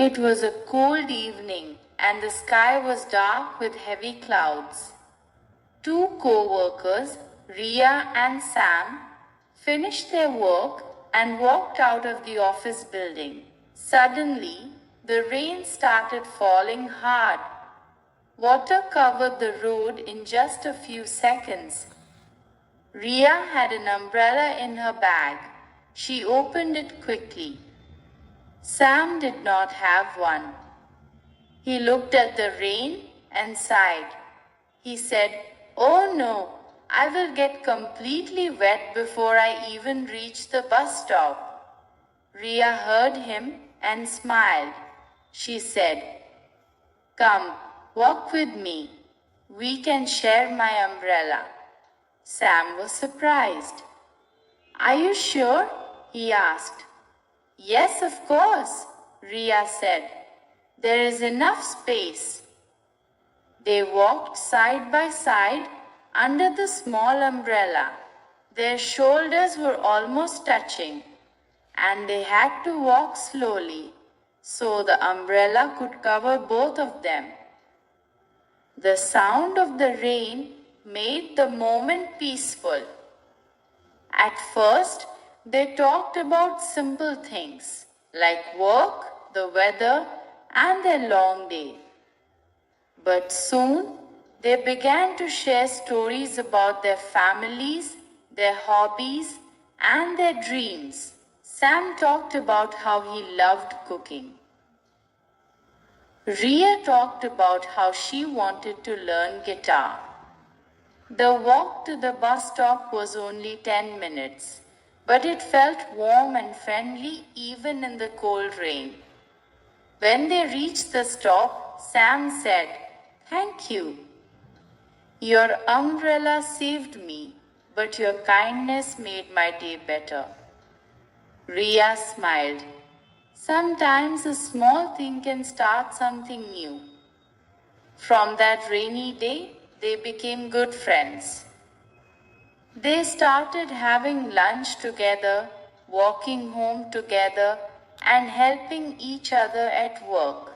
It was a cold evening, and the sky was dark with heavy clouds. Two co-workers, Ria and Sam, finished their work and walked out of the office building. Suddenly, the rain started falling hard. Water covered the road in just a few seconds. Ria had an umbrella in her bag. She opened it quickly. Sam did not have one. He looked at the rain and sighed. He said, "Oh no, I will get completely wet before I even reach the bus stop." Ria heard him and smiled. She said, "Come, walk with me. We can share my umbrella." Sam was surprised. "Are you sure?" he asked. "Yes, of course," Ria said. "There is enough space." They walked side by side under the small umbrella. Their shoulders were almost touching, and they had to walk slowly so the umbrella could cover both of them. The sound of the rain made the moment peaceful. At first, they talked about simple things like work, the weather, and their long day. But soon, they began to share stories about their families, their hobbies, and their dreams. Sam talked about how he loved cooking. Ria talked about how she wanted to learn guitar. The walk to the bus stop was only 10 minutes, but it felt warm and friendly even in the cold rain. When they reached the stop, Sam said, "Thank you. Your umbrella saved me, but your kindness made my day better." Ria smiled. Sometimes a small thing can start something new. From that rainy day, they became good friends. They started having lunch together, walking home together, and helping each other at work.